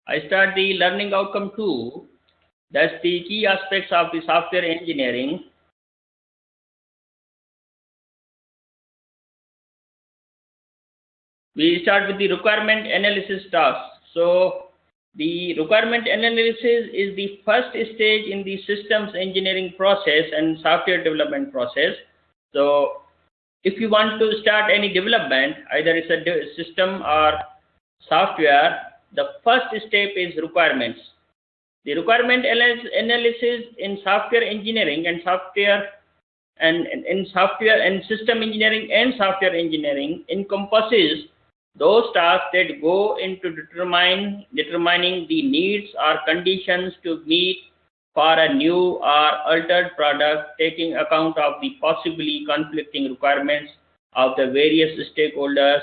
I start the learning outcome 2. That's the key aspects of the software engineering. We start with the requirement analysis task. So the requirement analysis is the first stage in the systems engineering process and software development process. So if you want to start any development, either it's a system or software, the first step is requirements. The requirement analysis in software engineering and software and in software and system engineering and software engineering encompasses those tasks that go into determining the needs or conditions to meet for a new or altered product, taking account of the possibly conflicting requirements of the various stakeholders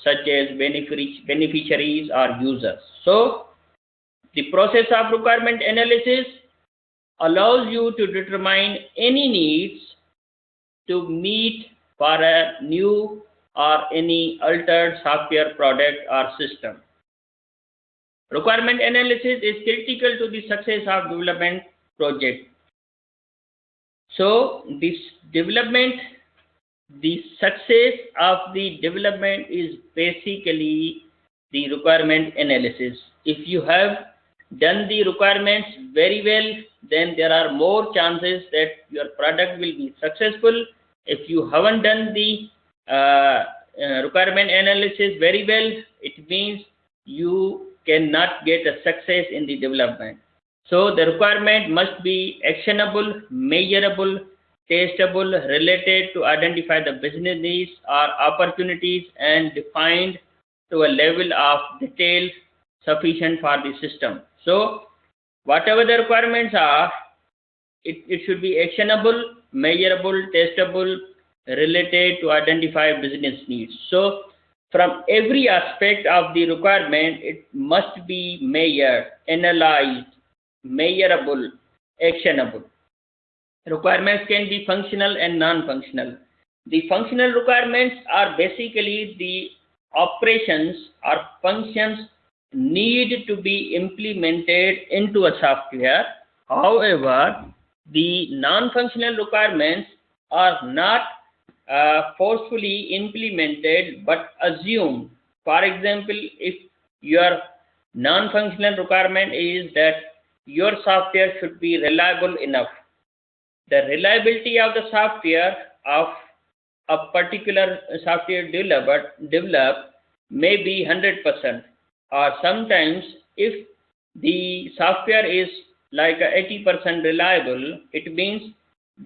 such as beneficiaries or users. So the process of requirement analysis allows you to determine any needs to meet for a new or any altered software product or system. Requirement analysis is critical to the success of development project. So this development, the success of the development is basically the requirement analysis. If you have done the requirements very well, then there are more chances that your product will be successful. If you haven't done the requirement analysis very well, it means you cannot get a success in the development. So the requirement must be actionable, measurable, testable, related to identify the business needs or opportunities, and defined to a level of detail sufficient for the system. So whatever the requirements are, it should be actionable, measurable, testable, related to identify business needs. So from every aspect of the requirement, it must be measured, analyzed, measurable, actionable. Requirements can be functional and non-functional. The functional requirements are basically the operations or functions need to be implemented into a software. However, the non-functional requirements are not forcefully implemented but assumed. For example, if your non-functional requirement is that your software should be reliable enough, the reliability of the software of a particular software developed may be 100%, or sometimes if the software is like 80% reliable, it means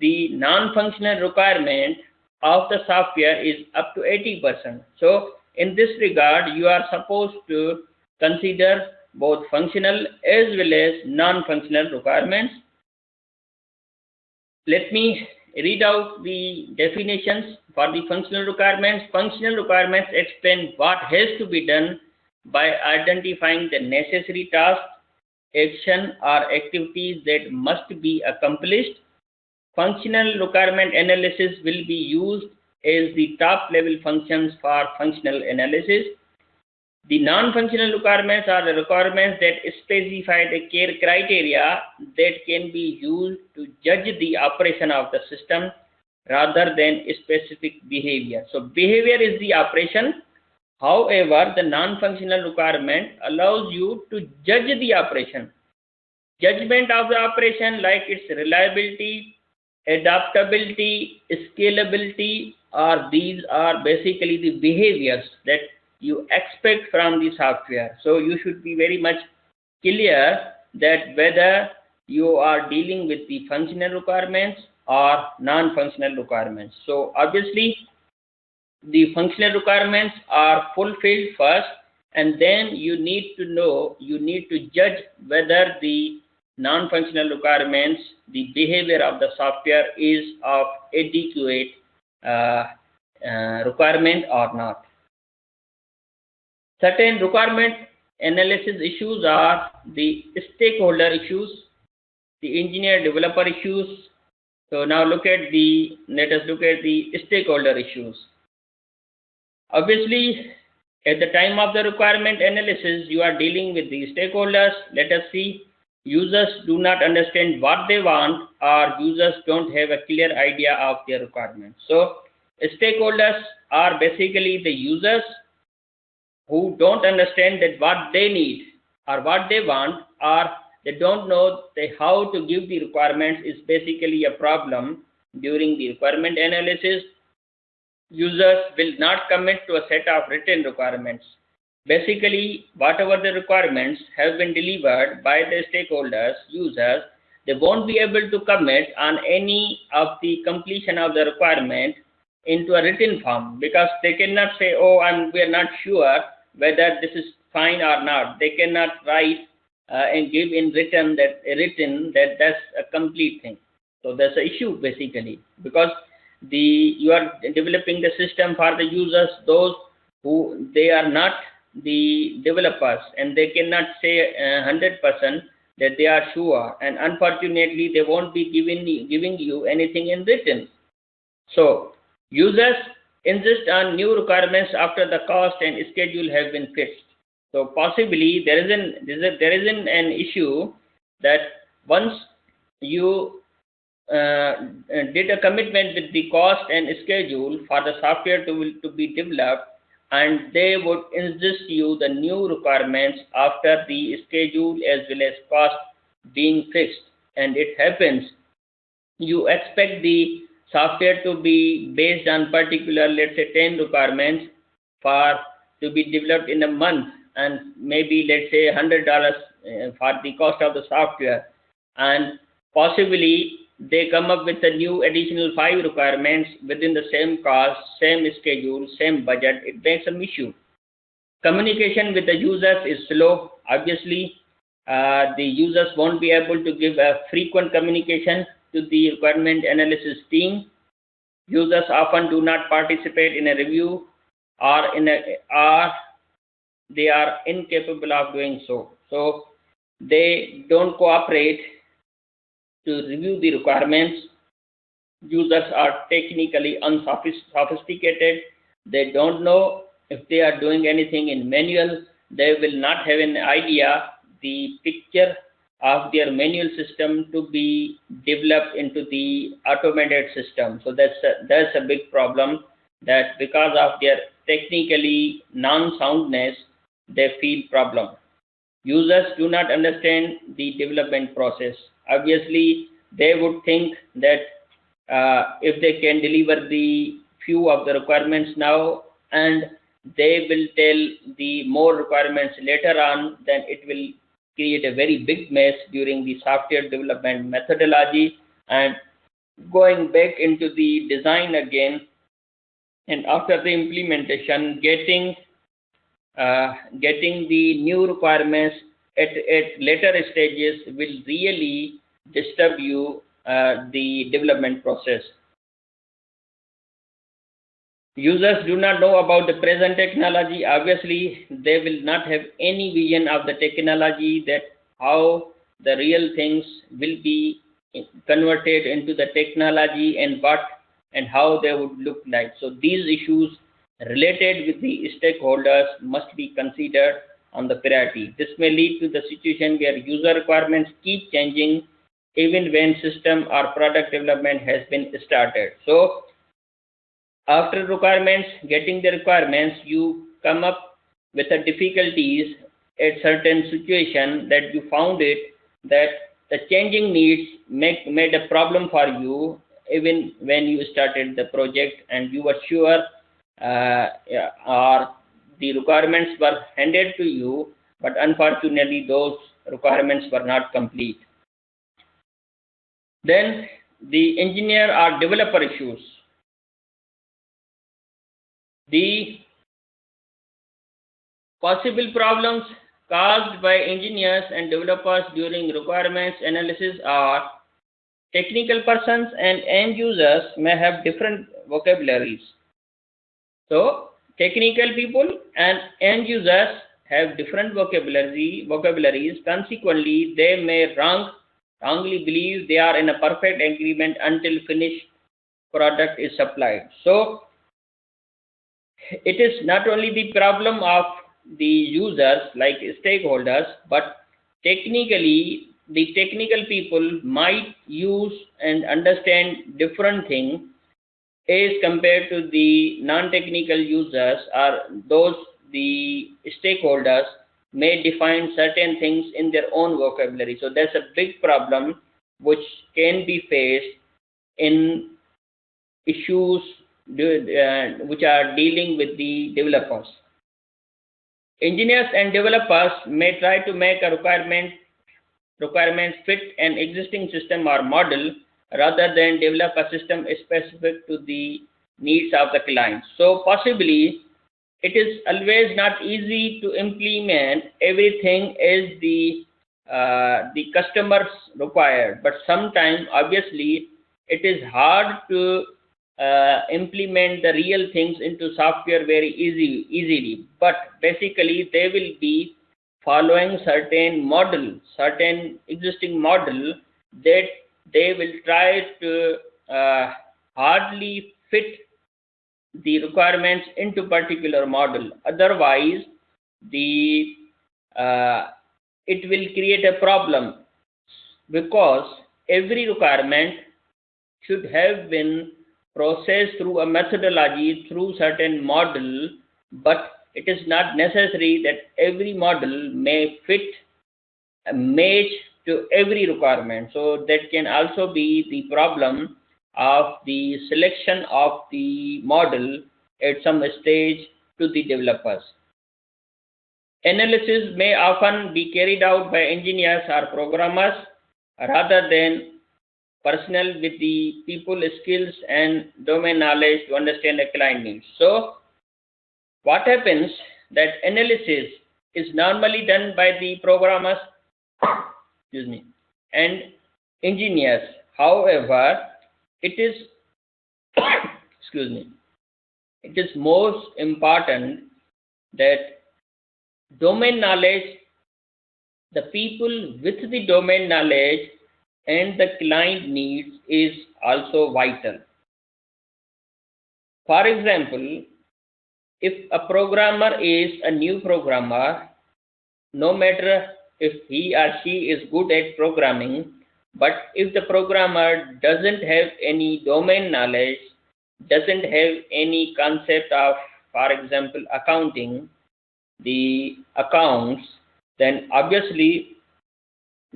the non-functional requirement of the software is up to 80%. So in this regard, you are supposed to consider both functional as well as non-functional requirements. Let me read out the definitions for the functional requirements. Functional requirements explain what has to be done by identifying the necessary tasks, action or activities that must be accomplished. Functional requirement analysis will be used as the top level functions for functional analysis. The non-functional requirements are the requirements that specify the care criteria that can be used to judge the operation of the system rather than specific behavior. So behavior is the operation. However, the non-functional requirement allows you to judge the operation. Judgment of the operation, like its reliability, adaptability, scalability, or these are basically the behaviors that you expect from the software. So you should be very much clear that whether you are dealing with the functional requirements or non-functional requirements. So obviously the functional requirements are fulfilled first, and then you need to judge whether the non-functional requirements, the behavior of the software is of adequate requirement or not. Certain requirement analysis issues are the stakeholder issues, the engineer developer issues. So now let us look at the stakeholder issues. Obviously, At the time of the requirement analysis, you are dealing with the stakeholders. Let us see. Users do not understand what they want, or users don't have a clear idea of their requirements. So, stakeholders are basically the users who don't understand that what they need or what they want, or they don't know how to give the requirements is basically a problem. During the requirement analysis, users will not commit to a set of written requirements. Basically, whatever the requirements have been delivered by the stakeholders, users, they won't be able to commit on any of the completion of the requirement into a written form, because they cannot say, oh, we are not sure whether this is fine or not. They cannot write and give in written that that's a complete thing. So that's the issue basically, because you are developing the system for the users, those who they are not the developers, and they cannot say 100% that they are sure, and unfortunately they won't be giving you anything in written. So users insist on new requirements after the cost and schedule have been fixed. So possibly there isn't an issue that once you did a commitment with the cost and schedule for the software to be developed, and they would insist you the new requirements after the schedule as well as cost being fixed. And it happens, you expect the software to be based on particular, let's say 10 requirements for to be developed in a month, and maybe let's say $100 for the cost of the software, and possibly they come up with a new additional 5 requirements within the same cost, same schedule, same budget. It makes some issue. Communication with the users is slow. Obviously, the users won't be able to give a frequent communication to the requirement analysis team. Users often do not participate in a review, or they are incapable of doing so. So they don't cooperate to review the requirements. Users are technically unsophisticated. They don't know if they are doing anything in manual. They will not have an idea the picture of their manual system to be developed into the automated system. So that's a big problem, that because of their technically non-soundness, they feel problem. Users do not understand the development process. Obviously, they would think that if they can deliver the few of the requirements now, and they will tell the more requirements later on, then it will create a very big mess during the software development methodology, and going back into the design again, and after the implementation, getting the new requirements at later stages will really disturb you the development process. Users do not know about the present technology. Obviously, they will not have any vision of the technology, that how the real things will be converted into the technology, and what and how they would look like. So these issues related with the stakeholders must be considered on the priority. This may lead to the situation where user requirements keep changing even when system or product development has been started. So after requirements, getting the requirements, you come up with the difficulties at certain situation that you found it that the changing needs made a problem for you even when you started the project, and you were sure or the requirements were handed to you, but unfortunately those requirements were not complete. Then the engineer or developer issues. The possible problems caused by engineers and developers during requirements analysis are: technical persons and end users may have different vocabularies. So technical people and end users have different vocabularies. Consequently, they may wrongly believe they are in a perfect agreement until finished product is supplied. So it is not only the problem of the users like stakeholders, but technically the technical people might use and understand different things as compared to the non-technical users, or those the stakeholders may define certain things in their own vocabulary. So that's a big problem which can be faced in issues which are dealing with the developers. Engineers and developers may try to make a requirement fit an existing system or model rather than develop a system specific to the needs of the client. So possibly it is always not easy to implement everything as the customers required, but sometimes obviously it is hard to implement the real things into software very easily. But basically they will be following certain existing model that they will try to hardly fit the requirements into particular model. Otherwise, the it will create a problem, because every requirement should have been processed through a methodology, through certain model, but it is not necessary that every model may fit a match to every requirement. So that can also be the problem of the selection of the model at some stage to the developers. Analysis may often be carried out by engineers or programmers rather than personnel with the people skills and domain knowledge to understand the client needs. So what happens that analysis is normally done by the programmers excuse me, and engineers. However, it is excuse me, it is most important that domain knowledge, the people with the domain knowledge and the client needs is also vital. For example, if a programmer is a new programmer, no matter if he or she is good at programming, but if the programmer doesn't have any domain knowledge, doesn't have any concept of, for example, accounting, the accounts, then obviously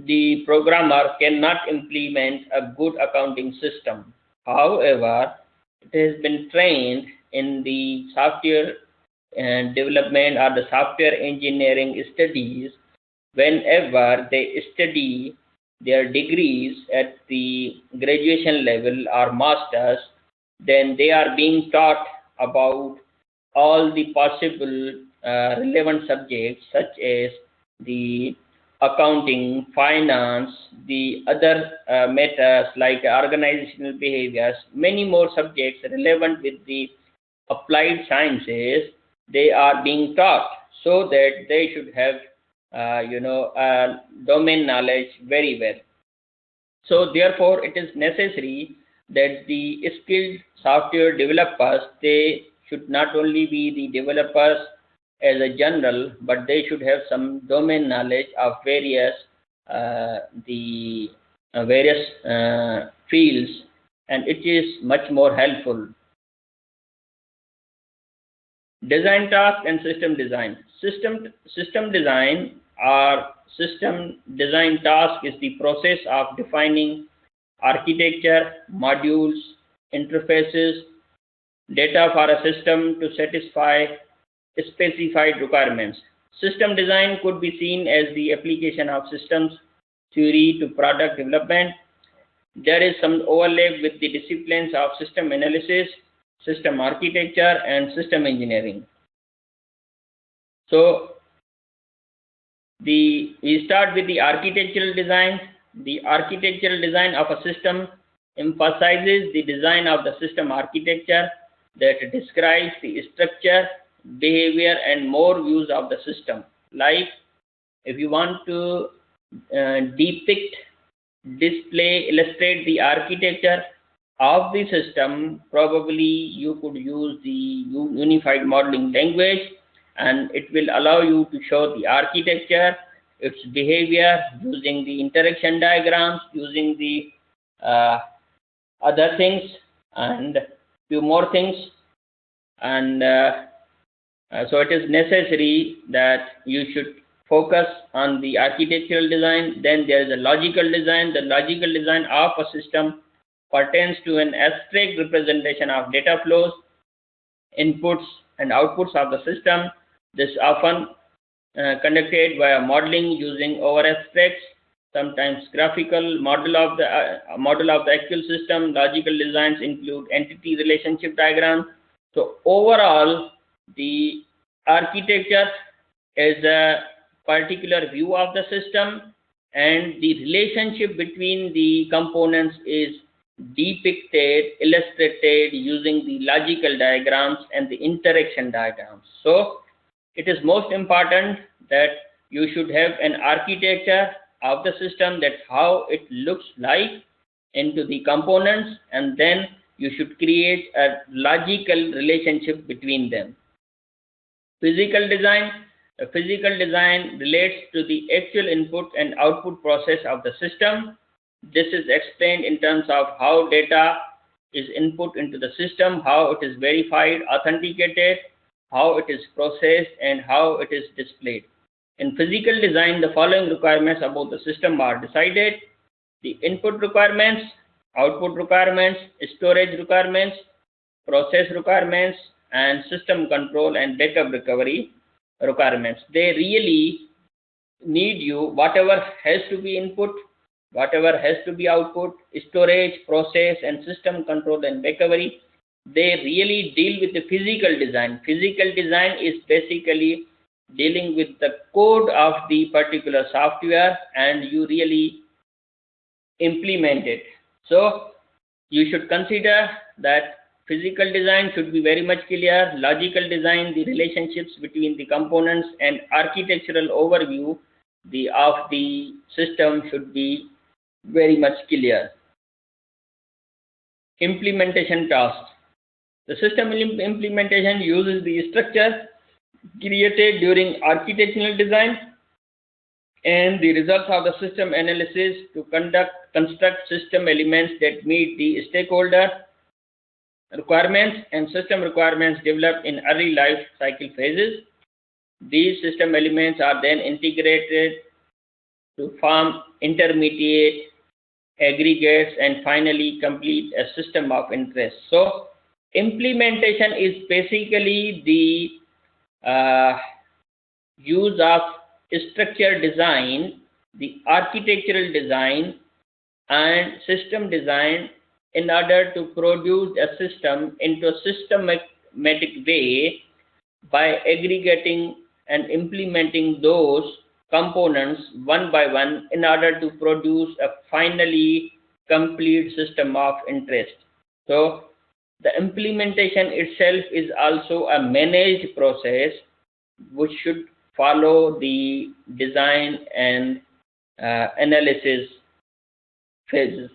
the programmer cannot implement a good accounting system. However, it has been trained in the software development or the software engineering studies. Whenever they study their degrees at the graduation level or masters, then they are being taught about all the possible relevant subjects such as the accounting, finance, the other matters like organizational behaviors, many more subjects relevant with the applied sciences. They are being taught so that they should have domain knowledge very well. So therefore it is necessary that the skilled software developers, they should not only be the developers as a general, but they should have some domain knowledge of various fields, and it is much more helpful. Design task and system design. System design or system design task is the process of defining architecture, modules, interfaces, data for a system to satisfy specified requirements. System design could be seen as the application of systems theory to product development. There is some overlap with the disciplines of system analysis, system architecture, and system engineering. So we start with the architectural design. The architectural design of a system emphasizes the design of the system architecture that describes the structure, behavior, and more views of the system. Like if you want to depict, display, illustrate the architecture, of the system, probably you could use the unified modeling language, and it will allow you to show the architecture, its behavior, using the interaction diagrams, using the other things, and few more things. And so it is necessary that you should focus on the architectural design. Then there is a logical design. The logical design of a system pertains to an abstract representation of data flows, inputs and outputs of the system. This often conducted via modeling using over abstracts, sometimes graphical model of the actual system. Logical designs include entity relationship diagrams. So overall, the architecture is a particular view of the system, and the relationship between the components is depicted, illustrated using the logical diagrams and the interaction diagrams. So it is most important that you should have an architecture of the system, that how it looks like into the components, and then you should create a logical relationship between them. Physical design. Physical design relates to the actual input and output process of the system. This is explained in terms of how data is input into the system, how it is verified, authenticated, how it is processed, and how it is displayed. In physical design, the following requirements about the system are decided: the input requirements, output requirements, storage requirements, process requirements, and system control and backup recovery requirements. They really need you, whatever has to be input, whatever has to be output, storage, process, and system control and recovery. They really deal with the physical design. Physical design is basically dealing with the code of the particular software, and you really implement it. So you should consider that physical design should be very much clear, logical design, the relationships between the components, and architectural overview of the system should be very much clear. Implementation tasks. The system implementation uses the structure created during architectural design and the results of the system analysis to construct system elements that meet the stakeholder requirements and system requirements developed in early life cycle phases. These system elements are then integrated to form intermediate aggregates and finally complete a system of interest. So implementation is basically the use of structure design, the architectural design, and system design in order to produce a system into a systematic way by aggregating and implementing those components one by one in order to produce a finally complete system of interest. So the implementation itself is also a managed process which should follow the design and analysis phases.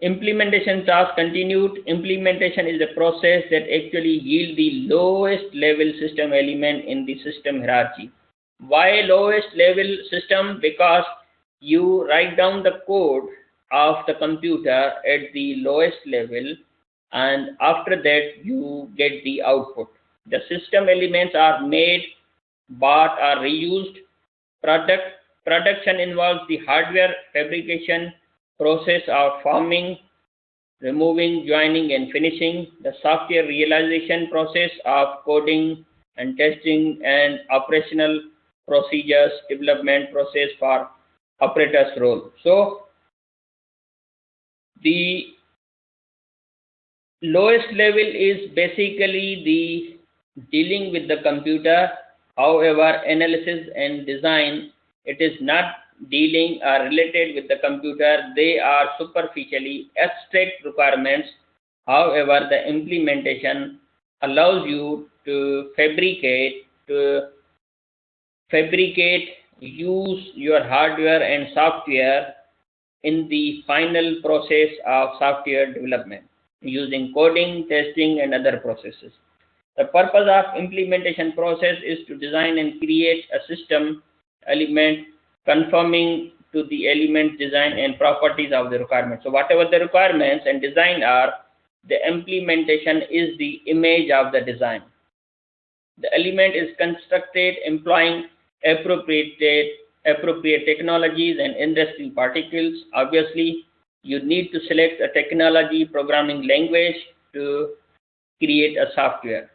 Implementation task continued. Implementation is a process that actually yield the lowest level system element in the system hierarchy. Why lowest level system? Because you write down the code of the computer at the lowest level, and after that you get the output. The system elements are made, bought, or reused. Production involves the hardware fabrication process of forming, removing, joining, and finishing, the software realization process of coding and testing, and operational procedures development process for operator's role. So the lowest level is basically the dealing with the computer. However, analysis and design, it is not dealing or related with the computer. They are superficially abstract requirements. However, the implementation allows you to fabricate, use your hardware and software in the final process of software development using coding, testing, and other processes. The purpose of implementation process is to design and create a system element conforming to the element design and properties of the requirement. So whatever the requirements and design are, the implementation is the image of the design. The element is constructed employing appropriate technologies and industry particles. Obviously, you need to select a technology programming language to create a software.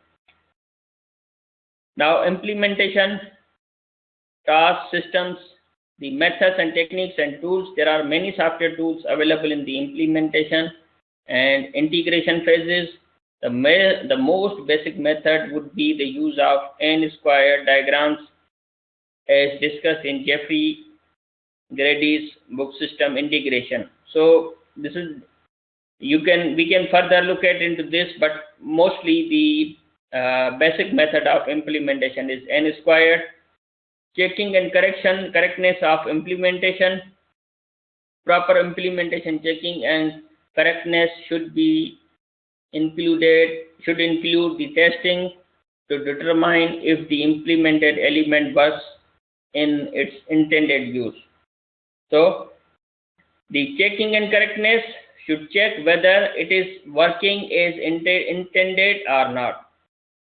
Now, implementation, tasks, systems, the methods and techniques and tools. There are many software tools available in the implementation and integration phases. The most basic method would be the use of N-square diagrams as discussed in Jeffrey Grady's book System Integration. So this is we can further look at into this, but mostly the basic method of implementation is N-squared. Checking and correctness of implementation. Proper implementation checking and correctness should include the testing to determine if the implemented element works in its intended use. So the checking and correctness should check whether it is working as intended or not.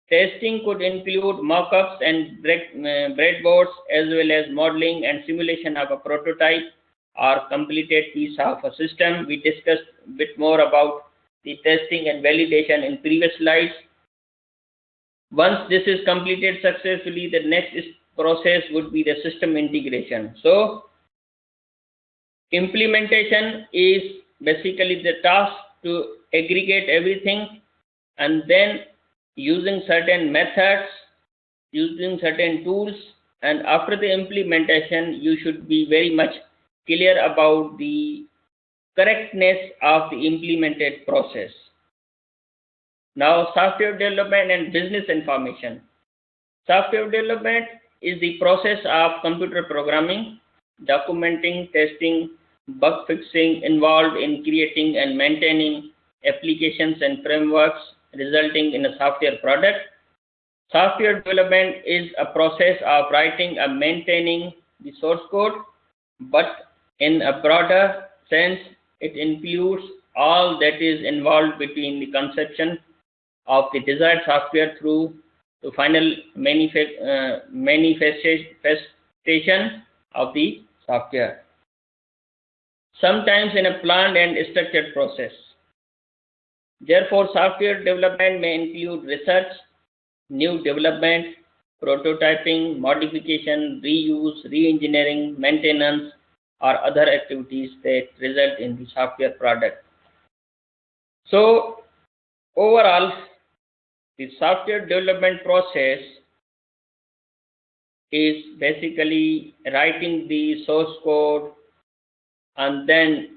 Testing could include mock-ups and breadboards, as well as modeling and simulation of a prototype or completed piece of a system. We discussed a bit more about the testing and validation in previous slides. Once this is completed successfully, the next process would be the system integration. So implementation is basically the task to aggregate everything, and then using certain methods, using certain tools, and after the implementation, you should be very much clear about the correctness of the implemented process. Now, software development and business information. Software development is the process of computer programming, documenting, testing, bug fixing involved in creating and maintaining applications and frameworks resulting in a software product. Software development is a process of writing and maintaining the source code, but in a broader sense, it includes all that is involved between the conception of the desired software through the final manifestation of the software, sometimes in a planned and structured process. Therefore, software development may include research, new development, prototyping, modification, reuse, re-engineering, maintenance, or other activities that result in the software product. So, overall, the software development process is basically writing the source code, and then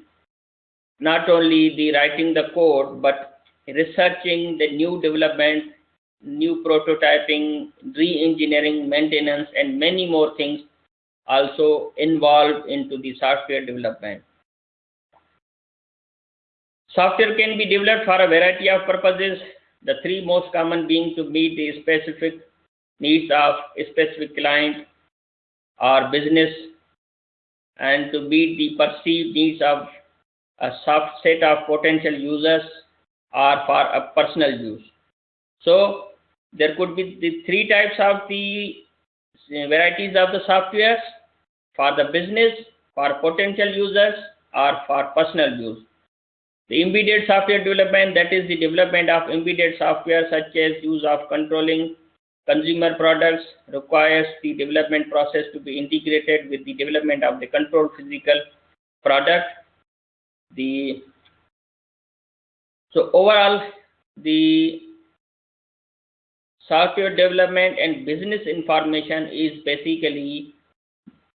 not only the writing the code, but researching the new development, new prototyping, re-engineering, maintenance, and many more things also involved into the software development. Software can be developed for a variety of purposes, the three most common being to meet the specific needs of a specific client or business, and to meet the perceived needs of a subset of potential users, or for a personal use. So there could be the three types of the varieties of the softwares: for the business, for potential users, or for personal use. The embedded software development, that is the development of embedded software such as use of controlling consumer products, requires the development process to be integrated with the development of the controlled physical product. So overall, the software development and business information is basically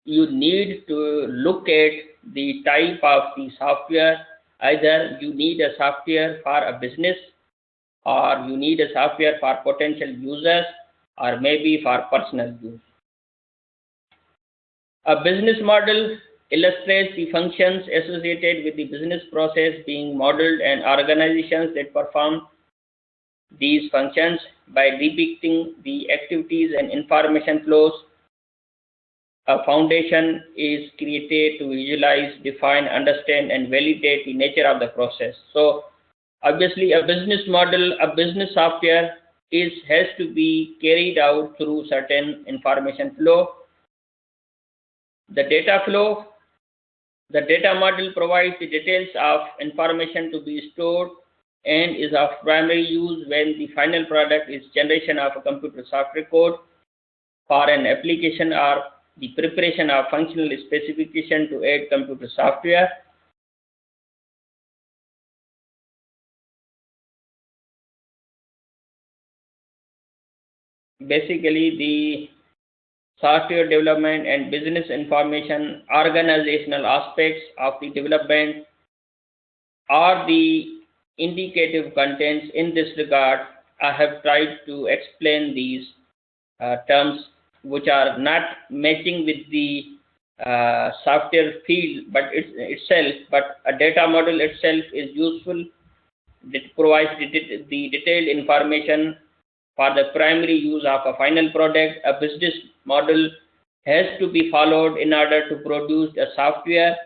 you need to look at the type of the software. Either you need a software for a business, or you need a software for potential users, or maybe for personal use. A business model illustrates the functions associated with the business process being modeled and organizations that perform these functions by depicting the activities and information flows. A foundation is created to visualize, define, understand, and validate the nature of the process. So, obviously, a business model, a business software has to be carried out through certain information flow. The data flow, the data model provides the details of information to be stored and is of primary use when the final product is generation of a computer software code for an application or the preparation of functional specification to add computer software. Basically, the software development and business information organizational aspects of the development are the indicative contents. In this regard, I have tried to explain these terms which are not matching with the software field itself, but a data model itself is useful. It provides the detailed information for the primary use of a final product. A business model has to be followed in order to produce a software,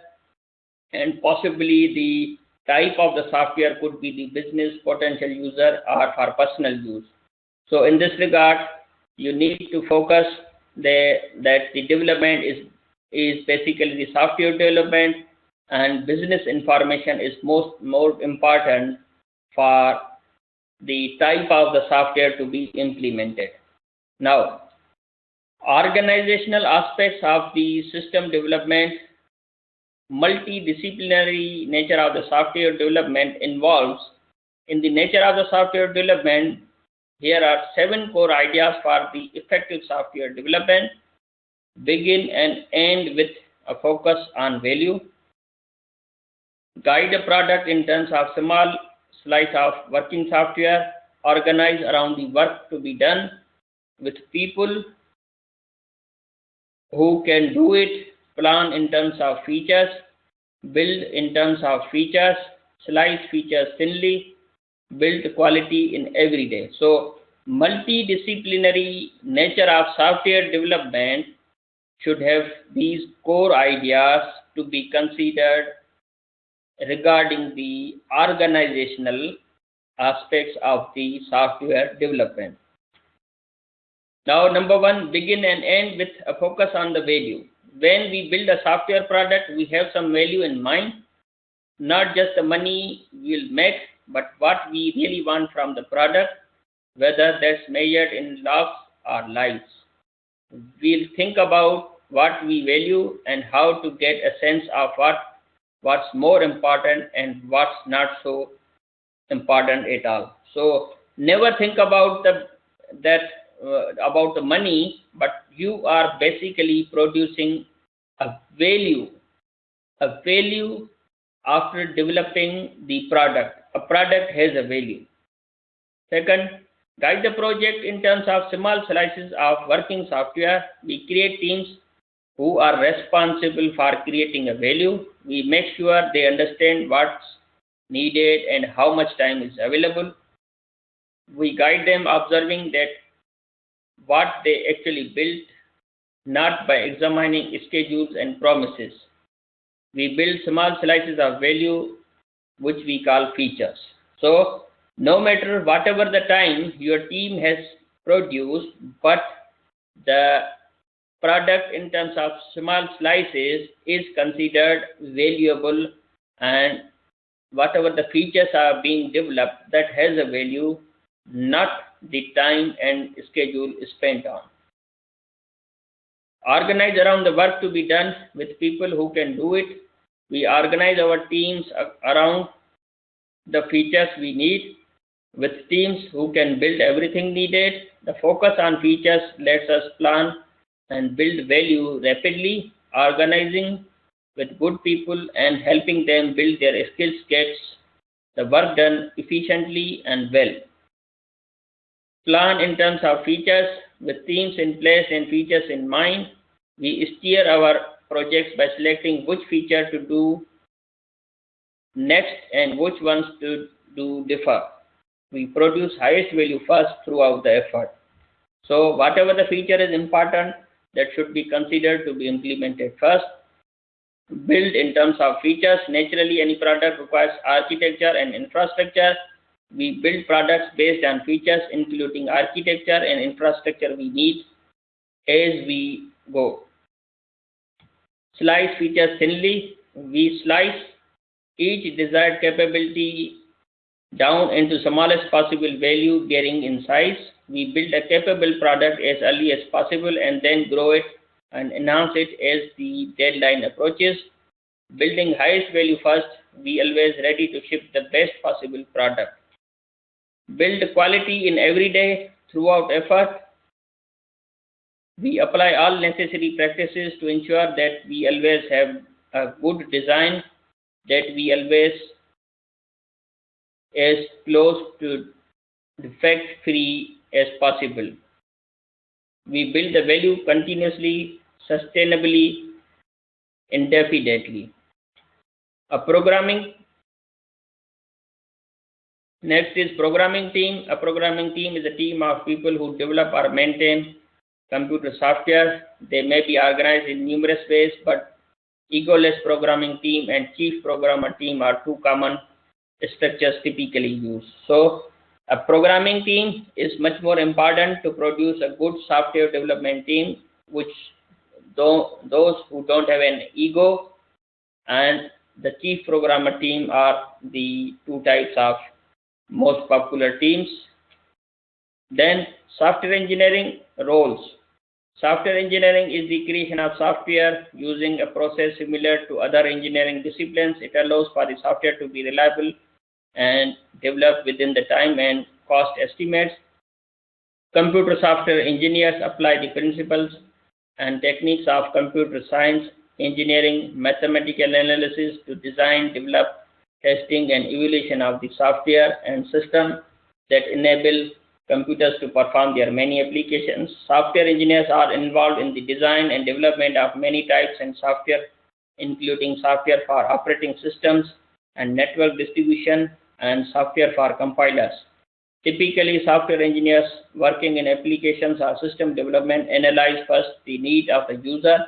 and possibly the type of the software could be the business potential user or for personal use. So in this regard, you need to focus that the development is basically the software development, and business information is more important for the type of the software to be implemented. Now, organizational aspects of the system development. Multidisciplinary nature of the software development involves, in the nature of the software development, here are 7 core ideas for the effective software development. Begin and end with a focus on value. Guide a product in terms of small slice of working software. Organize around the work to be done with people who can do it. Plan in terms of features. Build in terms of features. Slice features thinly. Build quality in every day. So, multidisciplinary nature of software development should have these core ideas to be considered regarding the organizational aspects of the software development. Now, number 1, begin and end with a focus on the value. When we build a software product, we have some value in mind, not just the money we'll make, but what we really want from the product, whether that's measured in logs or lives. We'll think about what we value and how to get a sense of what's more important and what's not so important at all. So never think about the money, but you are basically producing a value after developing the product. A product has a value. Second, guide the project in terms of small slices of working software. We create teams who are responsible for creating a value. We make sure they understand what's needed and how much time is available. We guide them observing that what they actually built, not by examining schedules and promises. We build small slices of value, which we call features. So, no matter whatever the time your team has produced, but the product in terms of small slices is considered valuable, and whatever the features are being developed, that has a value, not the time and schedule spent on. Organize around the work to be done with people who can do it. We organize our teams around the features we need with teams who can build everything needed. The focus on features lets us plan and build value rapidly. Organizing with good people and helping them build their skills gets the work done efficiently and well. Plan in terms of features with teams in place and features in mind. We steer our projects by selecting which feature to do next and which ones to do defer. We produce highest value first throughout the effort. So whatever the feature is important, that should be considered to be implemented first. Build in terms of features. Naturally, any product requires architecture and infrastructure. We build products based on features, including architecture and infrastructure we need as we go. Slice features thinly. We slice each desired capability down into smallest possible value, varying in size. We build a capable product as early as possible and then grow it and enhance it as the deadline approaches. Building highest value first, we always ready to ship the best possible product. Build quality in every day throughout effort. We apply all necessary practices to ensure that we always have a good design, that we always as close to defect free as possible. We build the value continuously, sustainably, indefinitely. Next is programming team. A programming team is a team of people who develop or maintain computer software. They may be organized in numerous ways, but egoless programming team and chief programmer team are two common structures typically used. So a programming team is much more important to produce a good software development team, which those who don't have an ego, and the chief programmer team are the two types of most popular teams. Then software engineering roles. Software engineering is the creation of software using a process similar to other engineering disciplines. It allows for the software to be reliable and developed within the time and cost estimates. Computer software engineers apply the principles and techniques of computer science, engineering, mathematical analysis to design, develop, testing, and evaluation of the software and system that enable computers to perform their many applications. Software engineers are involved in the design and development of many types and software, including software for operating systems and network distribution and software for compilers. Typically, software engineers working in applications or system development analyze first the need of the user.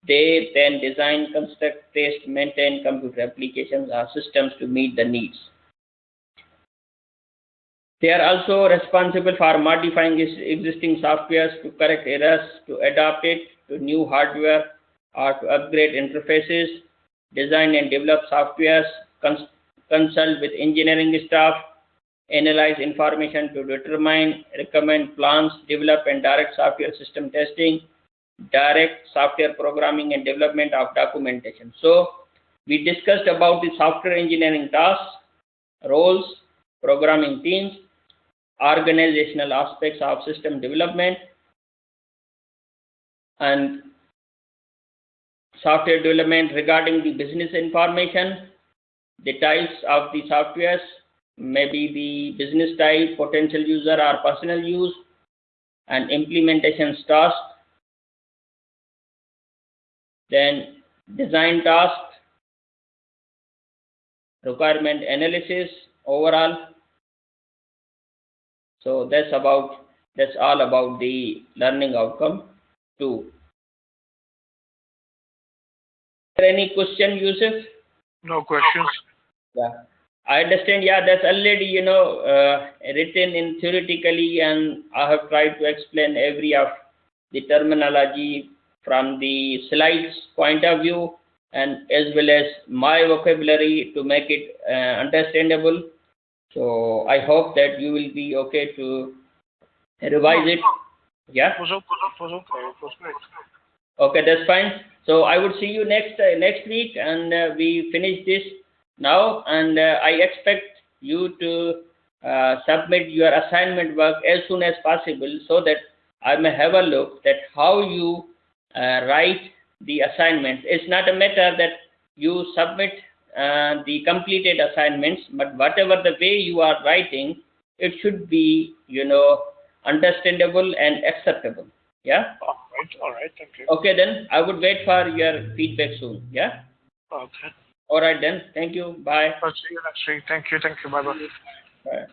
They then design, construct, test, maintain computer applications or systems to meet the needs. They are also responsible for modifying existing softwares to correct errors, to adapt it to new hardware, or to upgrade interfaces, design and develop softwares, consult with engineering staff, analyze information to determine, recommend plans, develop and direct software system testing, direct software programming and development of documentation. So we discussed about the software engineering tasks, roles, programming teams, organizational aspects of system development, and software development regarding the business information, the types of the softwares, maybe the business type, potential user or personal use, and implementation task. Then design task, requirement analysis overall. So that's all about the learning outcome 2. Is there any question, Yusuf? No questions. Yeah, I understand. Yeah, that's already written in theoretically, and I have tried to explain every of the terminology from the slides point of view, and as well as my vocabulary to make it understandable. So I hope that you will be okay to revise it. Yeah. Was okay. It was great. Okay, that's fine. So I would see you next week, and we finish this now. And I expect you to submit your assignment work as soon as possible, so that I may have a look at how you write the assignments. It's not a matter that you submit the completed assignments, but whatever the way you are writing, it should be understandable and acceptable. Yeah. All right, thank you. Okay, then I would wait for your feedback soon. Yeah. Okay. All right then. Thank you. Bye. I'll see you next week. Thank you, bye-bye. Bye.